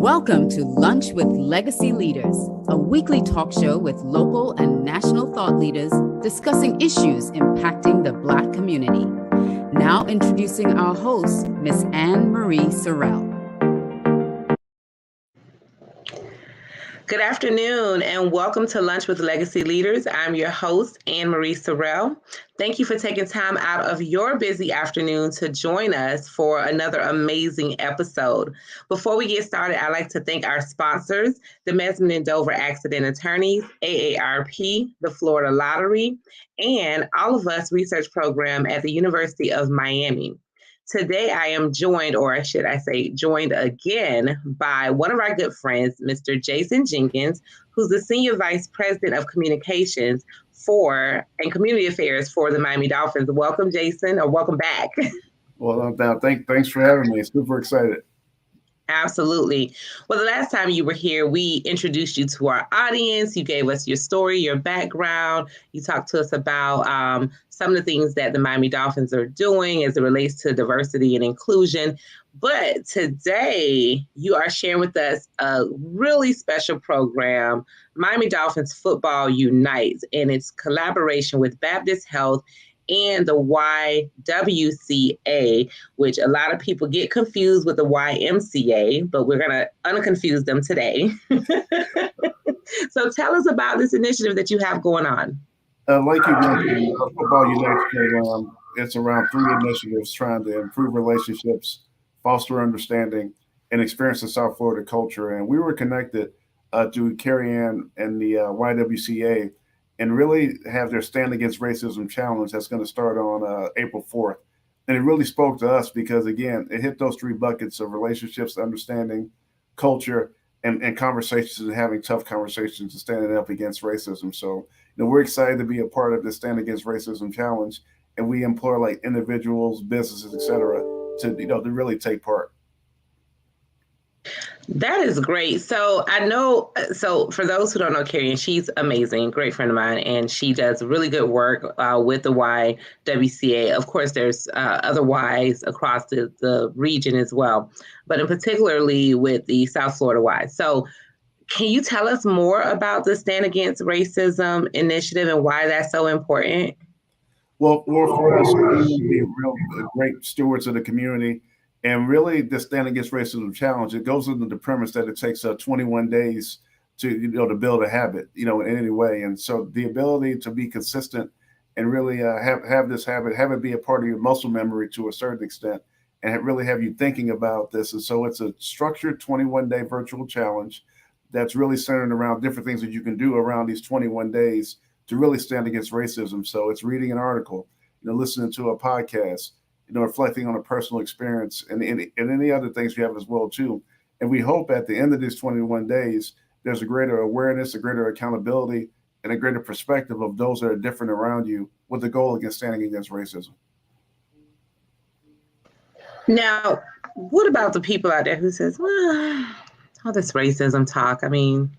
Welcome to Lunch with Legacy Leaders, a weekly talk show with local and national thought leaders discussing issues impacting the Black community. Now introducing our host, Miss Ann Marie Sorrell. Good afternoon and welcome to Lunch with Legacy Leaders. I'm your host, Ann Marie Sorrell. Thank you for taking time out of your busy afternoon to join us for another amazing episode. Before we get started, I'd like to thank our sponsors, the Mesman and Dover Accident Attorneys, AARP, the Florida Lottery, and All of Us Research Program at the University of Miami. Today, I am joined, or should I say joined again, by one of our good friends, Mr. Jason Jenkins, who's the Senior Vice President of Communications and Community Affairs for the Miami Dolphins. Welcome, Jason, or welcome back. Well, thanks for having me. Super excited. Absolutely. Well, the last time you were here, we introduced you to our audience. You gave us your story, your background. You talked to us about some of the things that the Miami Dolphins are doing as it relates to diversity and inclusion. But today, you are sharing with us a really special program, Miami Dolphins Football UNITES, and its collaboration with Baptist Health and the YWCA, which a lot of people get confused with the YMCA, but we're going to unconfuse them today. So tell us about this initiative that you have going on. Like you mentioned, Football Unites program, it's around 3 initiatives trying to improve relationships, foster understanding, and experience the South Florida culture. And we were connected to Carrie Ann and the YWCA and really have their Stand Against Racism challenge that's going to start on April 4th. And it really spoke to us because, again, it hit those 3 buckets of relationships, understanding, culture, and conversations, and having tough conversations and standing up against racism. So, we're excited to be a part of the Stand Against Racism challenge, and we implore like individuals, businesses, et cetera, to really take part. That is great. So for those who don't know Carrie, she's amazing, great friend of mine, and she does really good work with the YWCA. Of course, there's other Ys across the region as well, but in particularly with the South Florida Y. So can you tell us more about the Stand Against Racism initiative and why that's so important? Well, for us, we be real great stewards of the community. And really, the Stand Against Racism challenge, it goes into the premise that it takes 21 days to to build a habit, in any way. And so the ability to be consistent and really have this habit, have it be a part of your muscle memory to a certain extent, and really have you thinking about this. And so it's a structured 21-day virtual challenge that's really centered around different things that you can do around these 21 days to really stand against racism. So it's reading an article, listening to a podcast, reflecting on a personal experience and any other things you have as well too. And we hope at the end of these 21 days, there's a greater awareness, a greater accountability, and a greater perspective of those that are different around you with the goal against standing against racism. Now, what about the people out there who says, well, all this racism talk, I mean,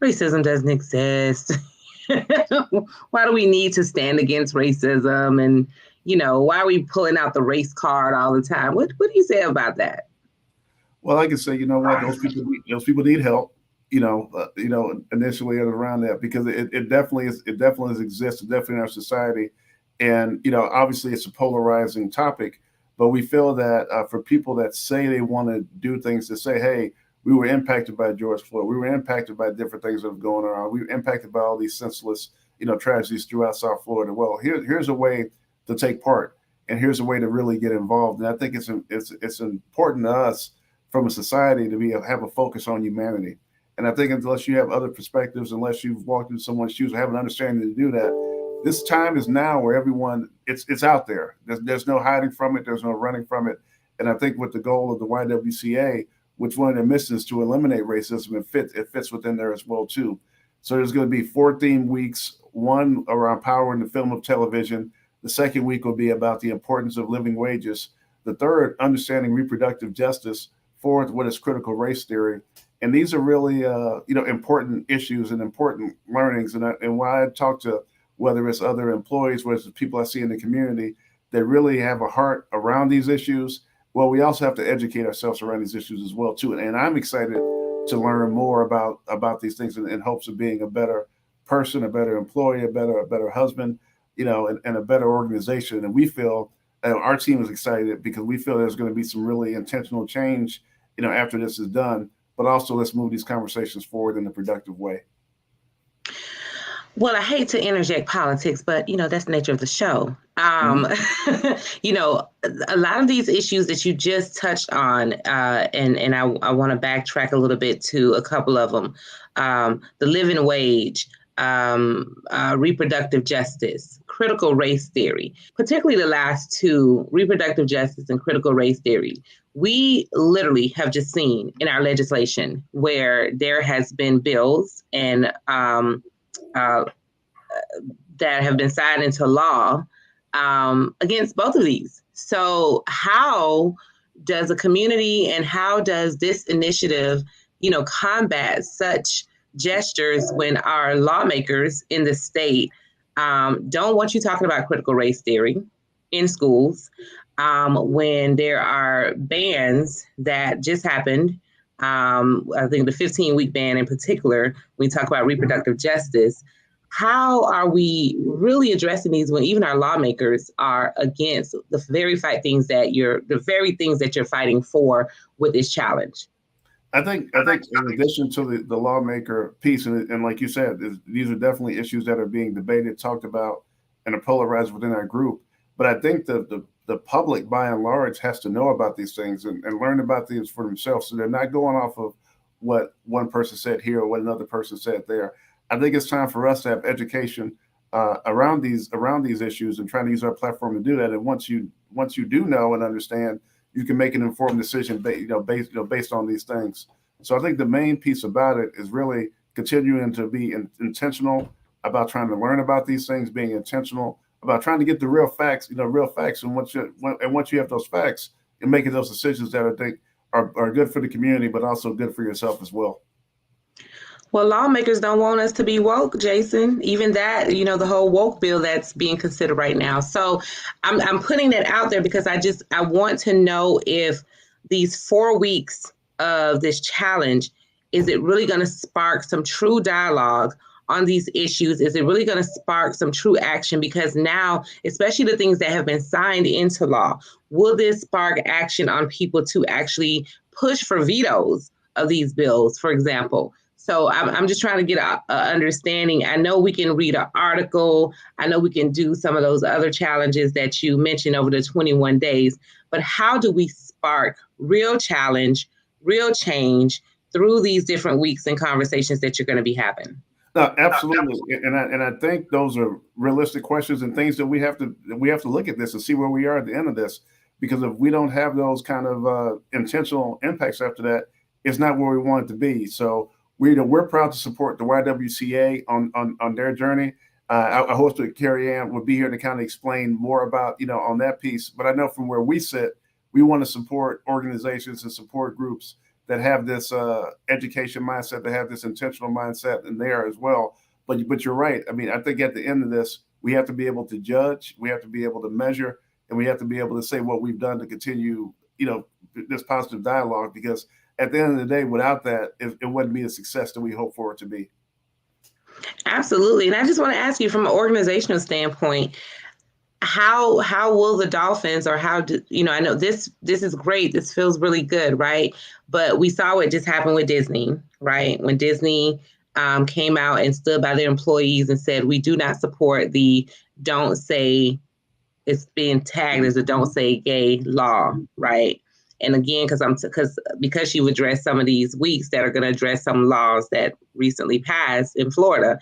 racism doesn't exist. Why do we need to stand against racism? And why are we pulling out the race card all the time? What do you say about that? Well, I can say, what, those people need help. Initially around that, because it definitely exists, definitely in our society, and obviously it's a polarizing topic. But we feel that for people that say they want to do things, to say, hey, we were impacted by George Floyd, we were impacted by different things that are going on, we were impacted by all these senseless tragedies throughout South Florida. Well, here's a way to take part, and here's a way to really get involved. And I think it's important to us from a society to have a focus on humanity. And I think unless you have other perspectives, unless you've walked in someone's shoes or have an understanding to do that, this time is now where everyone it's out there. There's no hiding from it. There's no running from it. And I think with the goal of the YWCA, which one of their missions to eliminate racism, it fits within there as well too. So there's going to be 14 weeks, one around power in the film of television. The second week will be about the importance of living wages. The third, understanding reproductive justice. Fourth, what is critical race theory? And these are really, important issues and important learnings. And when I talk to, whether it's other employees, whether it's people I see in the community that really have a heart around these issues, well, we also have to educate ourselves around these issues as well too. And I'm excited to learn more about these things in hopes of being a better person, a better employee, a better husband, and a better organization. And we feel our team is excited because we feel there's going to be some really intentional change, after this is done. But also, let's move these conversations forward in a productive way. Well, I hate to interject politics, but that's the nature of the show. A lot of these issues that you just touched on, and I want to backtrack a little bit to a couple of them. The living wage, reproductive justice, critical race theory, particularly the last two, reproductive justice and critical race theory. We literally have just seen in our legislation where there has been bills and that have been signed into law against both of these. So how does a community and how does this initiative, combat such gestures when our lawmakers in the state don't want you talking about critical race theory in schools, when there are bans that just happened? I think the 15-week ban in particular, when we talk about reproductive justice, how are we really addressing these when even our lawmakers are against the very things that you're fighting for with this challenge? I think in addition to the lawmaker piece, and like you said, these are definitely issues that are being debated, talked about, and are polarized within our group. But I think the public, by and large, has to know about these things and learn about these for themselves, so they're not going off of what one person said here or what another person said there. I think it's time for us to have education around these issues and trying to use our platform to do that. And once you do know and understand, you can make an informed decision based on these things. So I think the main piece about it is really continuing to be intentional about trying to learn about these things, being intentional about trying to get the real facts. And once you have those facts, you're making those decisions that I think are good for the community, but also good for yourself as well. Well, lawmakers don't want us to be woke, Jason. Even that, the whole woke bill that's being considered right now. So I'm putting that out there because I want to know if these 4 weeks of this challenge, is it really going to spark some true dialogue on these issues? Is it really going to spark some true action? Because now, especially the things that have been signed into law, will this spark action on people to actually push for vetoes of these bills, for example? So I'm just trying to get an understanding. I know we can read an article. I know we can do some of those other challenges that you mentioned over the 21 days. But how do we spark real challenge, real change through these different weeks and conversations that you're going to be having? No, absolutely. And I think those are realistic questions and things that we have to look at this and see where we are at the end of this. Because if we don't have those kind of intentional impacts after that, it's not where we want it to be. So we're proud to support the YWCA on their journey. I hope that Carrie Ann would be here to kind of explain more about, on that piece. But I know from where we sit, we want to support organizations and support groups that have this education mindset, that have this intentional mindset in there as well. But you're right. I mean, I think at the end of this, we have to be able to judge, we have to be able to measure, and we have to be able to say what we've done to continue, this positive dialogue, because at the end of the day, without that, it wouldn't be the success that we hope for it to be. Absolutely. And I just want to ask you from an organizational standpoint, how will the Dolphins, or I know this is great. This feels really good, right? But we saw what just happened with Disney, right? When Disney came out and stood by their employees and said, we do not support the don't say, it's being tagged as a don't say gay law, right? And again, because you addressed some of these weeks that are going to address some laws that recently passed in Florida,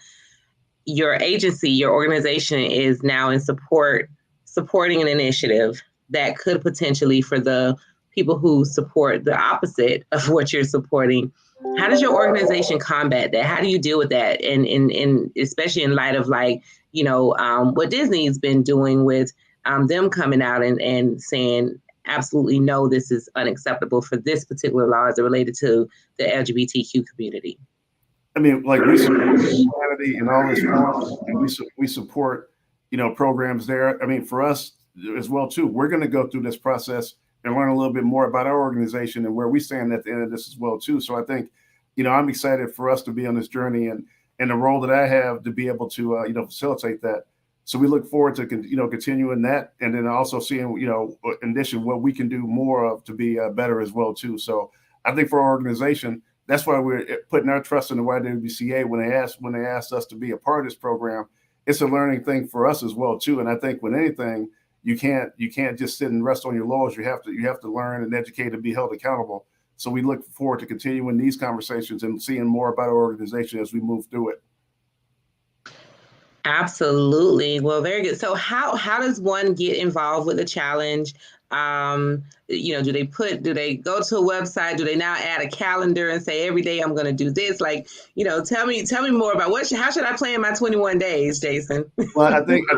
your agency, your organization is now in supporting an initiative that could potentially, for the people who support the opposite of what you're supporting, how does your organization combat that? How do you deal with that? And especially in light of what Disney's been doing with them coming out and saying, absolutely no, this is unacceptable for this particular law as it related to the LGBTQ community. I mean, like, we support humanity in all its forms, and we support, programs there. I mean, for us as well too, we're going to go through this process and learn a little bit more about our organization and where we stand at the end of this as well too. So I think I'm excited for us to be on this journey and the role that I have to be able to, facilitate that. So we look forward to, continuing that, and then also seeing, in addition, what we can do more of to be better as well too. So I think for our organization, that's why we're putting our trust in the YWCA when they asked us to be a part of this program. It's a learning thing for us as well too. And I think when anything, you can't just sit and rest on your laurels. You have to learn and educate and be held accountable. So we look forward to continuing these conversations and seeing more about our organization as we move through it. Absolutely. Well, very good. So how does one get involved with the challenge? Do they go to a website? Do they now add a calendar and say every day I'm going to do this? Like, tell me more about how should I plan my 21 days, Jason? Well, I think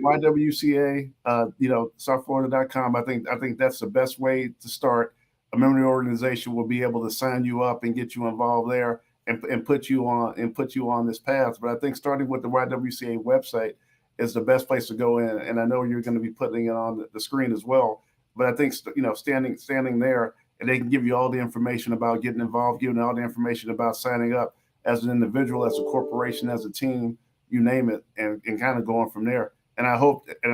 YWCA, SouthFlorida.com. I think that's the best way to start. A member of the organization will be able to sign you up and get you involved there and put you on this path. But I think starting with the YWCA website is the best place to go in. And I know you're going to be putting it on the screen as well. But I think standing there, and they can give you all the information about getting involved, giving all the information about signing up as an individual, as a corporation, as a team, you name it, and kind of going from there. And I hope at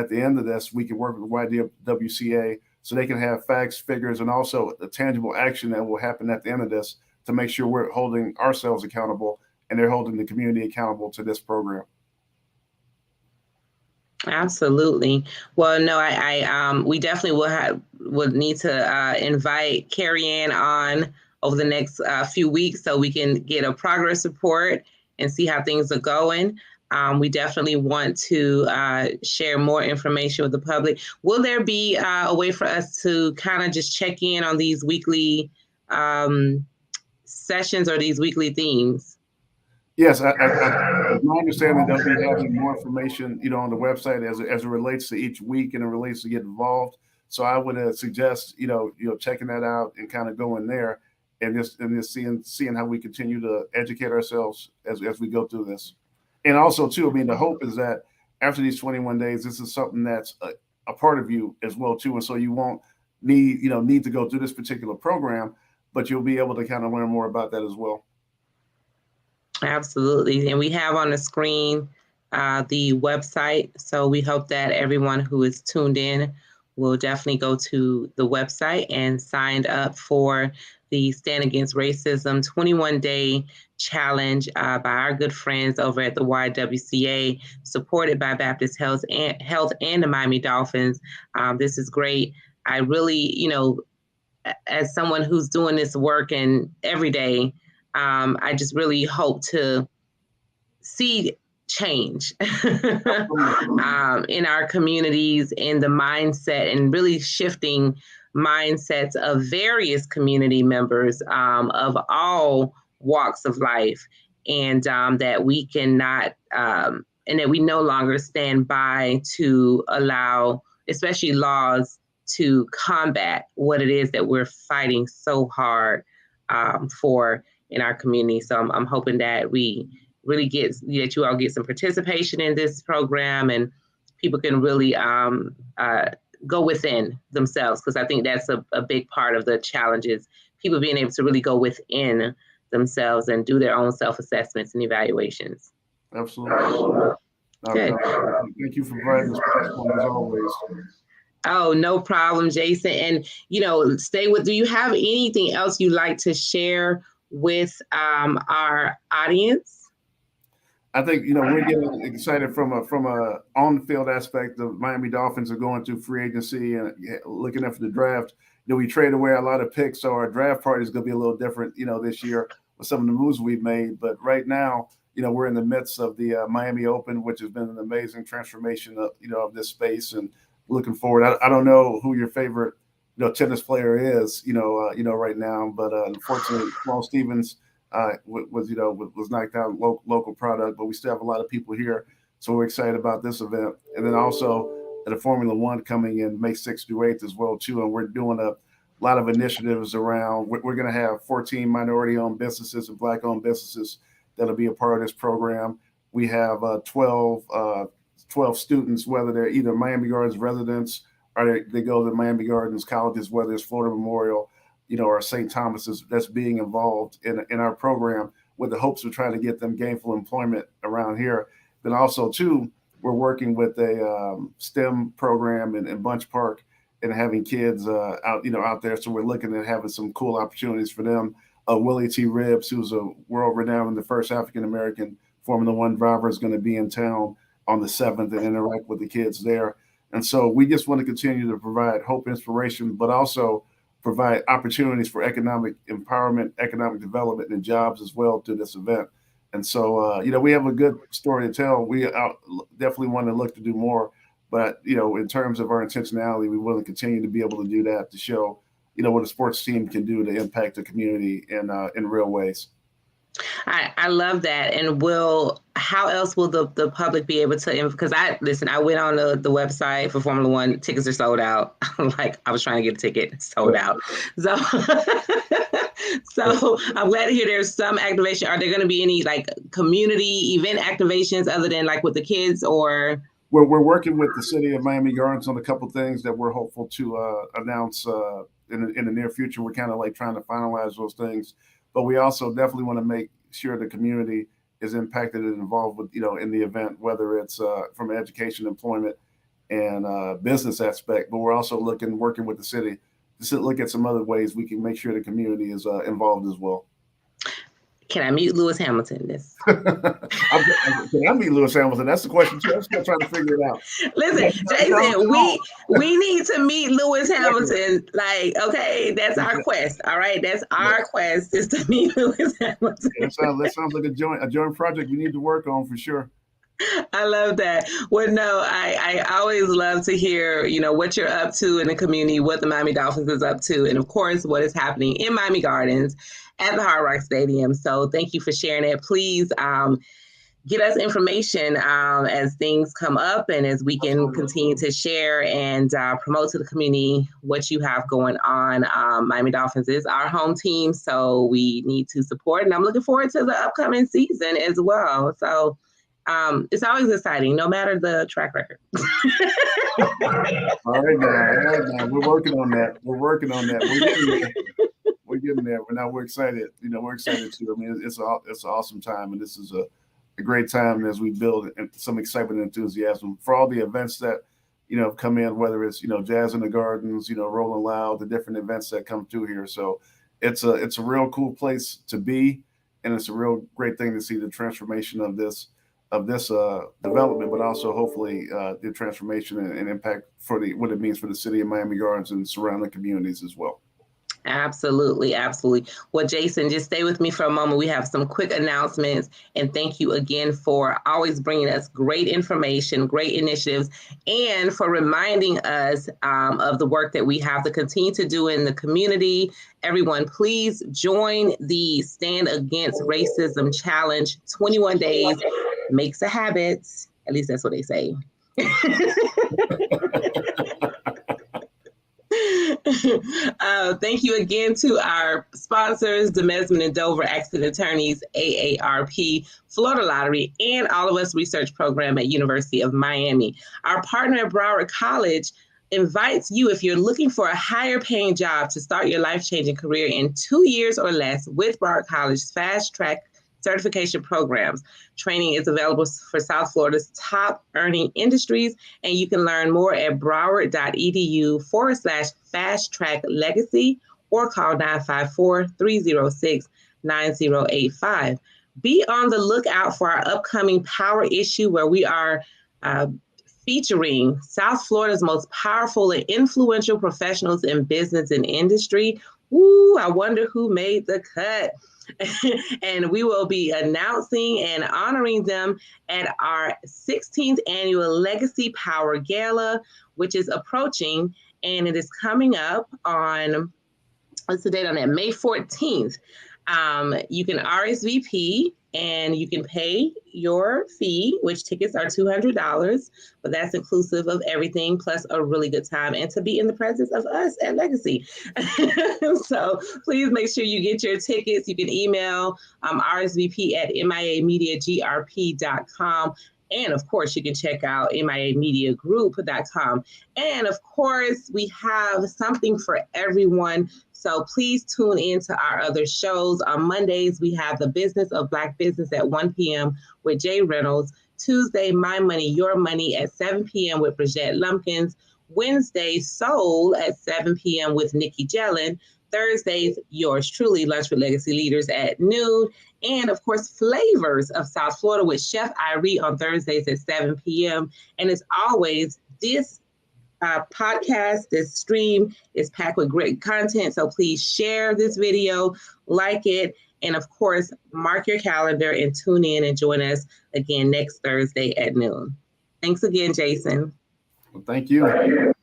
the end of this, we can work with YWCA so they can have facts, figures, and also the tangible action that will happen at the end of this to make sure we're holding ourselves accountable and they're holding the community accountable to this program. Absolutely. Well, no, we definitely will need to invite Carrie Ann on over the next few weeks so we can get a progress report and see how things are going. We definitely want to share more information with the public. Will there be a way for us to kind of just check in on these weekly sessions or these weekly themes? Yes, my understanding they'll be having more information, on the website as it relates to each week and it relates to get involved. So I would suggest, checking that out and kind of going there and just seeing how we continue to educate ourselves as we go through this. And also too, the hope is that after these 21 days, this is something that's a part of you as well too. And so you won't need to go through this particular program, but you'll be able to kind of learn more about that as well. Absolutely. And we have on the screen the website. So we hope that everyone who is tuned in will definitely go to the website and sign up for the Stand Against Racism 21-day challenge by our good friends over at the YWCA, supported by Baptist Health and the Miami Dolphins. This is great. I really, as someone who's doing this work and every day, I just really hope to see change in our communities, in the mindset, and really shifting mindsets of various community members of all walks of life, and that we cannot, and that we no longer stand by to allow, especially laws, to combat what it is that we're fighting so hard for in our community. So I'm hoping that we really that you all get some participation in this program and people can really go within themselves, because I think that's a big part of the challenge is people being able to really go within themselves and do their own self-assessments and evaluations. Absolutely. Good. Thank you for providing this platform as always. Oh, no problem, Jason. And, do you have anything else you'd like to share with our audience? I think, we're getting excited from a on-the-field aspect. The Miami Dolphins are going through free agency and looking after the draft. We trade away a lot of picks, so our draft party is going to be a little different, this year with some of the moves we've made. But right now, we're in the midst of the Miami Open, which has been an amazing transformation of this space, and looking forward. I don't know who your favorite, tennis player is, right now, but unfortunately, Paul Stevens was knocked out local product, but we still have a lot of people here, so we're excited about this event. And then also the Formula One coming in May 6th through 8th as well too, and we're doing a lot of initiatives around. We're going to have 14 minority-owned businesses and Black-owned businesses that'll be a part of this program. We have 12 students, whether they're either Miami Gardens residents or they go to Miami Gardens colleges, whether it's Florida Memorial, or St. Thomas's that's being involved in our program with the hopes of trying to get them gainful employment around here. Then also too, we're working with a STEM program in Bunch Park and having kids out there. So we're looking at having some cool opportunities for them. Willie T. Ribbs, who's a world-renowned and the first African-American Formula One driver, is going to be in town on the 7th and interact with the kids there. And so we just want to continue to provide hope, inspiration, but also provide opportunities for economic empowerment, economic development, and jobs as well through this event. And so, we have a good story to tell. We definitely want to look to do more. But, in terms of our intentionality, we want to continue to be able to do that to show, what a sports team can do to impact the community in real ways. I love that. And how else will the public be able to, because I went on the website for Formula One, tickets are sold out. I was trying to get a ticket, sold out. So I'm glad to hear there's some activation. Are there going to be any community event activations other than with the kids, or? We're working with the city of Miami Gardens on a couple things that we're hopeful to announce in the near future. We're kind of trying to finalize those things. But we also definitely want to make sure the community is impacted and involved with, in the event, whether it's from an education, employment, and business aspect. But we're also working with the city to look at some other ways we can make sure the community is involved as well. Can I meet Lewis Hamilton? Can I meet Lewis Hamilton? That's the question too. I'm still trying to figure it out. Listen, Jason, we need to meet Lewis Hamilton. Okay, that's our quest. All right, that's our quest, is to meet Lewis Hamilton. That sounds like a joint project we need to work on for sure. I love that. Well, no, I always love to hear, what you're up to in the community, what the Miami Dolphins is up to, and of course, what is happening in Miami Gardens at the Hard Rock Stadium. So thank you for sharing it. Please get us information as things come up and as we can continue to share and promote to the community what you have going on. Miami Dolphins is our home team, so we need to support, and I'm looking forward to the upcoming season as well. So it's always exciting, no matter the track record. All right, now. We're working on that. We're getting there. We're excited. We're excited too. I mean, it's an awesome time, and this is a great time as we build some excitement and enthusiasm for all the events that come in, whether it's Jazz in the Gardens, Rolling Loud, the different events that come through here. So it's a real cool place to be, and it's a real great thing to see the transformation of this development, but also hopefully the transformation and impact for what it means for the city of Miami Gardens and surrounding communities as well. Absolutely. Absolutely. Well, Jason, just stay with me for a moment. We have some quick announcements, and thank you again for always bringing us great information, great initiatives, and for reminding us of the work that we have to continue to do in the community. Everyone, please join the Stand Against Racism Challenge. 21 days makes a habit. At least that's what they say. Thank you again to our sponsors, Demesman and Dover Accident Attorneys, AARP, Florida Lottery, and All of Us Research Program at University of Miami. Our partner at Broward College invites you, if you're looking for a higher paying job, to start your life-changing career in 2 years or less with Broward College's Fast Track certification programs. Training is available for South Florida's top earning industries, and you can learn more at broward.edu/fast track legacy or call 954-306-9085. Be on the lookout for our upcoming Power issue, where we are featuring South Florida's most powerful and influential professionals in business and industry. Ooh, I wonder who made the cut. And we will be announcing and honoring them at our 16th annual Legacy Power Gala, which is approaching, and it is coming up on, what's the date on that? May 14th. You can RSVP and you can pay your fee, which tickets are $200, but that's inclusive of everything, plus a really good time, and to be in the presence of us at Legacy. So please make sure you get your tickets. You can email RSVP at miamediagrp.com. And of course, you can check out miamediagroup.com. And of course, we have something for everyone. So please tune in to our other shows. On Mondays, we have The Business of Black Business at 1 p.m. with Jay Reynolds. Tuesday, My Money, Your Money at 7 p.m. with Bridget Lumpkins. Wednesday, Soul at 7 p.m. with Nikki Jellin. Thursdays, yours truly, Lunch with Legacy Leaders at noon. And of course, Flavors of South Florida with Chef Irie on Thursdays at 7 p.m. And as always, this podcast, this stream is packed with great content. So please share this video, like it, and of course, mark your calendar and tune in and join us again next Thursday at noon. Thanks again, Jason. Well, thank you.